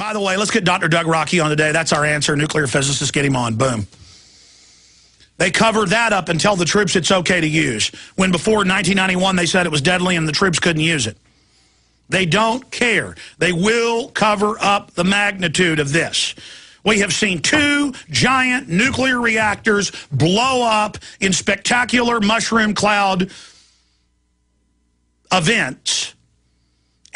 By the way, let's get Dr. Doug Rockey on today. That's our answer. Nuclear physicist, get him on. Boom. They covered that up and tell the troops it's okay to use, when before 1991 they said it was deadly and the troops couldn't use it. They don't care. They will cover up the magnitude of this. We have seen 2 giant nuclear reactors blow up in spectacular mushroom cloud events.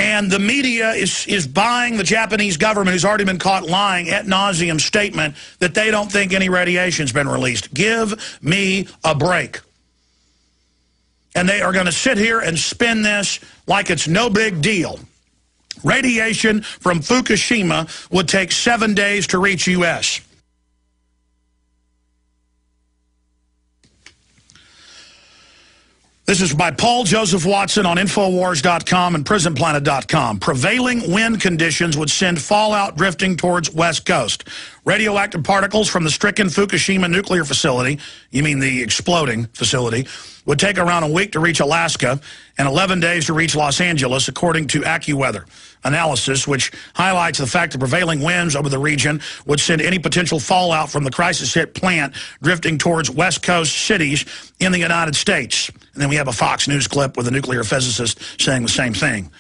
And the media is buying the Japanese government, who's already been caught lying ad nauseum statement that they don't think any radiation's been released. Give me a break. And they are going to sit here and spin this like it's no big deal. Radiation from Fukushima would take 7 days to reach U.S. This is by Paul Joseph Watson on Infowars.com and PrisonPlanet.com. Prevailing wind conditions would send fallout drifting towards West Coast. Radioactive particles from the stricken Fukushima nuclear facility, you mean the exploding facility, would take around a week to reach Alaska and 11 days to reach Los Angeles, according to AccuWeather analysis, which highlights the fact that prevailing winds over the region would send any potential fallout from the crisis-hit plant drifting towards West Coast cities in the United States. And then we have a Fox News clip with a nuclear physicist saying the same thing, in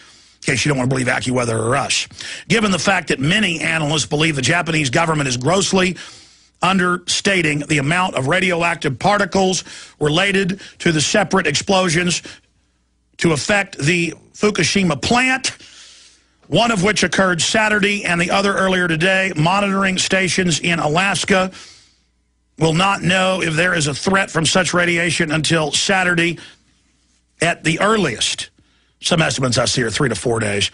case you don't want to believe AccuWeather or us. Given the fact that many analysts believe the Japanese government is grossly understating the amount of radioactive particles related to the separate explosions to affect the Fukushima plant, one of which occurred Saturday and the other earlier today, monitoring stations in Alaska will not know if there is a threat from such radiation until Saturday at the earliest. Some estimates I see are 3 to 4 days.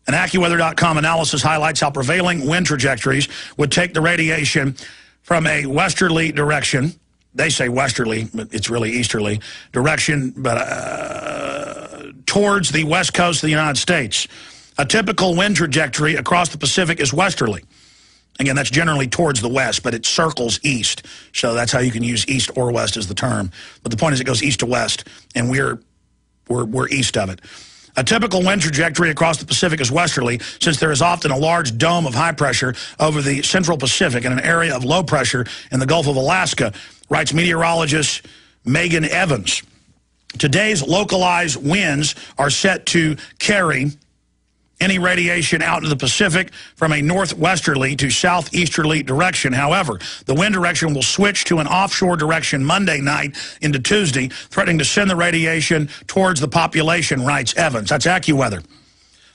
An AccuWeather.com analysis highlights how prevailing wind trajectories would take the radiation from a westerly direction. They say westerly, but it's really easterly direction, but towards the west coast of the United States. A typical wind trajectory across the Pacific is westerly. Again, that's generally towards the west, but it circles east. So that's how you can use east or west as the term. But the point is it goes east to west, and we're east of it. A typical wind trajectory across the Pacific is westerly, since there is often a large dome of high pressure over the central Pacific and an area of low pressure in the Gulf of Alaska, writes meteorologist Megan Evans. Today's localized winds are set to carry any radiation out into the Pacific from a northwesterly to southeasterly direction. However, the wind direction will switch to an offshore direction Monday night into Tuesday, threatening to send the radiation towards the population, writes Evans. That's AccuWeather.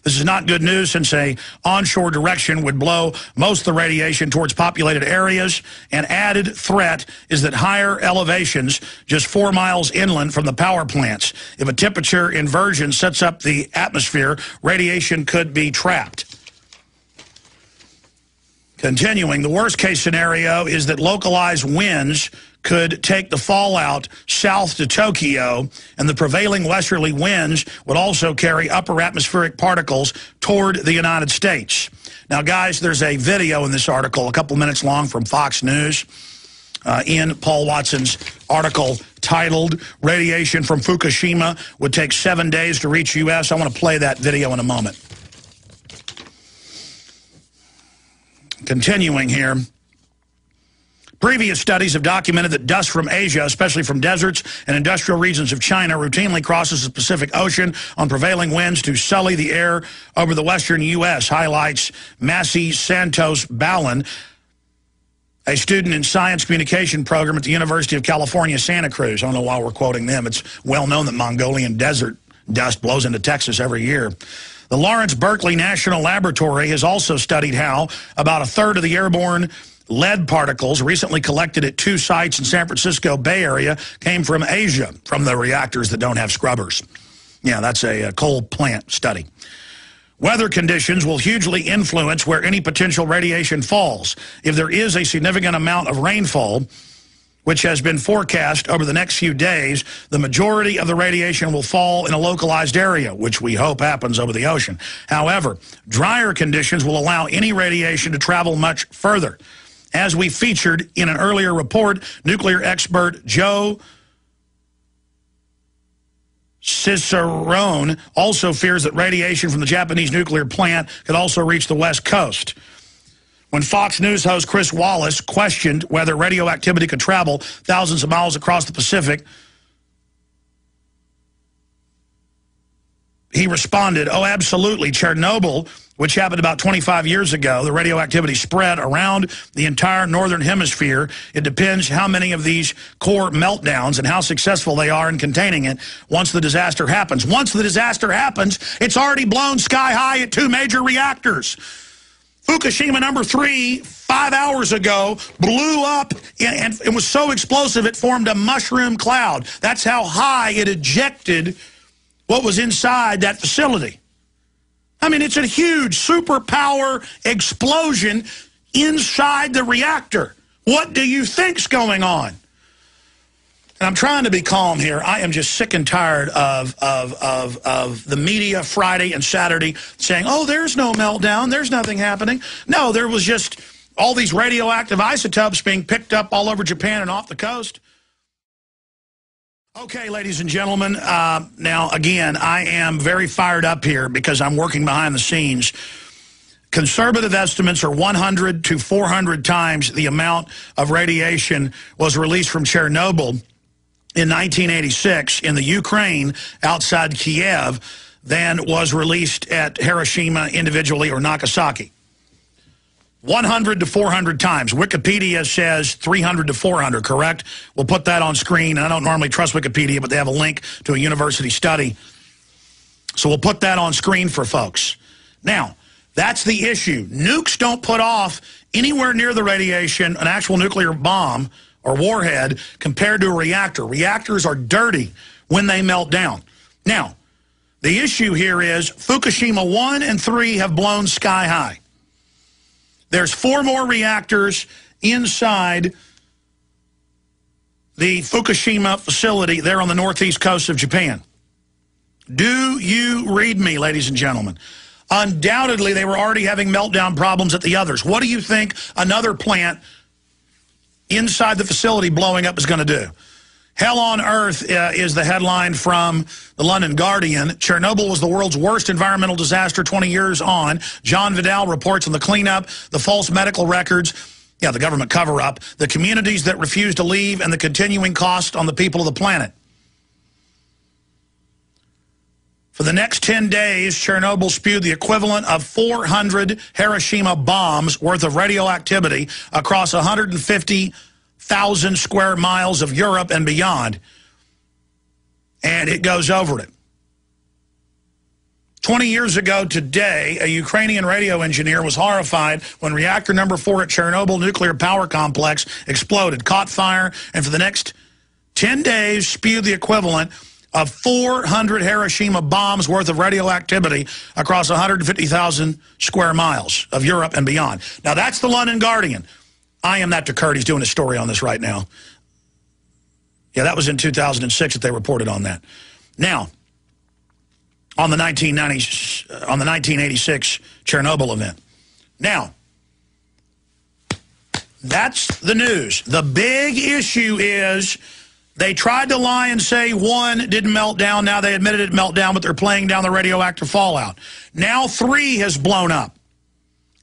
This is not good news, since a onshore direction would blow most of the radiation towards populated areas. An added threat is that higher elevations, just 4 miles inland from the power plants, if a temperature inversion sets up the atmosphere, radiation could be trapped. Continuing, the worst case scenario is that localized winds could take the fallout south to Tokyo, and the prevailing westerly winds would also carry upper atmospheric particles toward the United States. Now, guys, there's a video in this article, a couple minutes long, from Fox News, in Paul Watson's article titled, "Radiation from Fukushima Would Take 7 Days to Reach U.S." I want to play that video in a moment. Continuing here. Previous studies have documented that dust from Asia, especially from deserts and industrial regions of China, routinely crosses the Pacific Ocean on prevailing winds to sully the air over the western U.S., highlights Massey Santos Ballin, a student in science communication program at the University of California, Santa Cruz. I don't know why we're quoting them. It's well known that Mongolian desert dust blows into Texas every year. The Lawrence Berkeley National Laboratory has also studied how about a third of the airborne lead particles recently collected at 2 sites in San Francisco Bay Area came from Asia, from the reactors that don't have scrubbers. Yeah, that's a coal plant study. Weather conditions will hugely influence where any potential radiation falls. If there is a significant amount of rainfall, which has been forecast over the next few days, the majority of the radiation will fall in a localized area, which we hope happens over the ocean. However, drier conditions will allow any radiation to travel much further. As we featured in an earlier report, nuclear expert Joe Cicerone also fears that radiation from the Japanese nuclear plant could also reach the West Coast. when Fox News host Chris Wallace questioned whether radioactivity could travel thousands of miles across the Pacific, he responded, "Oh, absolutely. Chernobyl, which happened about 25 years ago, the radioactivity spread around the entire northern hemisphere. It depends how many of these core meltdowns and how successful they are in containing it once the disaster happens." Once the disaster happens, it's already blown sky high at 2 major reactors. Fukushima number 3, 5 hours ago, blew up and it was so explosive it formed a mushroom cloud. That's how high it ejected what was inside that facility. I mean, it's a huge superpower explosion inside the reactor. What do you think's going on? And I'm trying to be calm here. I am just sick and tired of the media Friday and Saturday saying, oh, there's no meltdown, there's nothing happening. No, there was just all these radioactive isotopes being picked up all over Japan and off the coast. Okay, ladies and gentlemen, now, again, I am very fired up here because I'm working behind the scenes. Conservative estimates are 100 to 400 times the amount of radiation was released from Chernobyl in 1986 in the Ukraine outside Kiev than was released at Hiroshima individually or Nagasaki. 100 to 400 times. Wikipedia says 300 to 400, correct? We'll put that on screen. I don't normally trust Wikipedia, but they have a link to a university study. So we'll put that on screen for folks. Now, that's the issue. Nukes don't put off anywhere near the radiation an actual nuclear bomb or warhead compared to a reactor. Reactors are dirty when they melt down. Now, the issue here is Fukushima 1 and 3 have blown sky high. There's 4 more reactors inside the Fukushima facility there on the northeast coast of Japan. Do you read me, ladies and gentlemen? Undoubtedly, they were already having meltdown problems at the others. What do you think another plant inside the facility blowing up is going to do? Hell on earth is the headline from the London Guardian. Chernobyl was the world's worst environmental disaster 20 years on. John Vidal reports on the cleanup, the false medical records, the government cover-up, the communities that refuse to leave, and the continuing cost on the people of the planet. For the next 10 days, Chernobyl spewed the equivalent of 400 Hiroshima bombs worth of radioactivity across 150,000 square miles of Europe and beyond, and it goes over it. 20 years ago today, a Ukrainian radio engineer was horrified when reactor number 4 at Chernobyl nuclear power complex exploded, caught fire, and for the next 10 days spewed the equivalent of 400 Hiroshima bombs worth of radioactivity across 150,000 square miles of Europe and beyond. Now, that's the London Guardian. I am that DeCurt. He's doing a story on this right now. Yeah, that was in 2006 that they reported on that. Now, on the 1986 Chernobyl event. Now, that's the news. The big issue is they tried to lie and say 1 didn't melt down. Now they admitted it melted down, but they're playing down the radioactive fallout. Now 3 has blown up.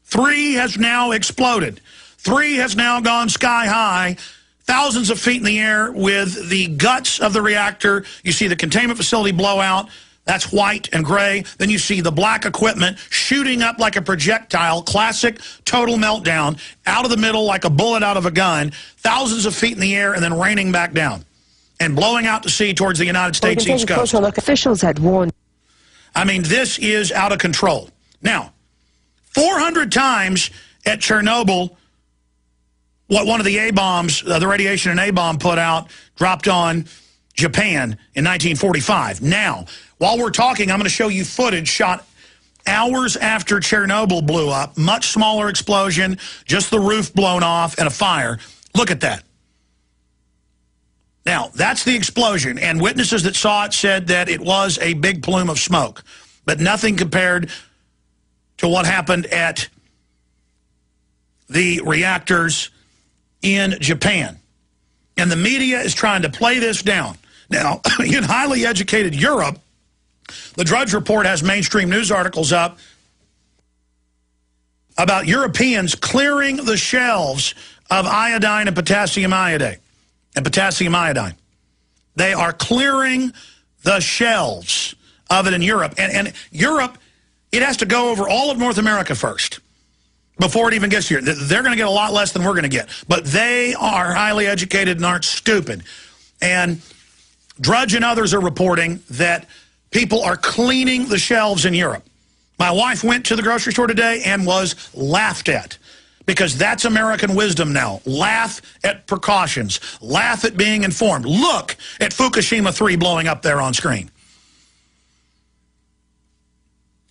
3 has now exploded. 3 has now gone sky high, thousands of feet in the air with the guts of the reactor. You see the containment facility blow out. That's white and gray. Then you see the black equipment shooting up like a projectile, classic total meltdown, out of the middle like a bullet out of a gun, thousands of feet in the air and then raining back down and blowing out to sea towards the United States East Coast. Officials had warned. I mean, this is out of control. Now, 400 times at Chernobyl, what one of the A-bombs, the radiation an A-bomb put out, dropped on Japan in 1945. Now, while we're talking, I'm going to show you footage shot hours after Chernobyl blew up. Much smaller explosion, just the roof blown off and a fire. Look at that. Now, that's the explosion, and witnesses that saw it said that it was a big plume of smoke, but nothing compared to what happened at the reactors in Japan. And the media is trying to play this down. Now, in highly educated Europe, the Drudge Report has mainstream news articles up about Europeans clearing the shelves of iodine and potassium iodide. They are clearing the shelves of it in Europe. And Europe, it has to go over all of North America first before it even gets here. They're going to get a lot less than we're going to get. But they are highly educated and aren't stupid. And Drudge and others are reporting that people are cleaning the shelves in Europe. My wife went to the grocery store today and was laughed at, because that's American wisdom now. Laugh at precautions. Laugh at being informed. Look at Fukushima 3 blowing up there on screen.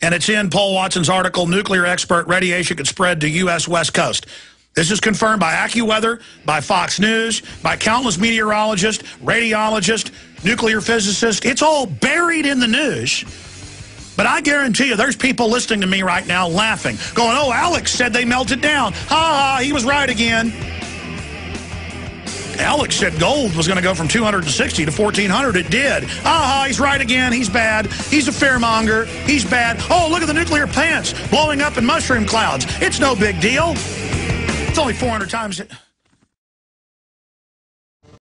And it's in Paul Watson's article, Nuclear Expert, Radiation Could Spread to U.S. West Coast. This is confirmed by AccuWeather, by Fox News, by countless meteorologists, radiologists, nuclear physicists. It's all buried in the news. But I guarantee you there's people listening to me right now laughing, going, oh, Alex said they melted down. Ha ha, he was right again. Alex said gold was going to go from 260 to 1,400. It did. Ha ha, he's right again. He's bad. He's a fearmonger. He's bad. Oh, look at the nuclear plants blowing up in mushroom clouds. It's no big deal. It's only 400 times.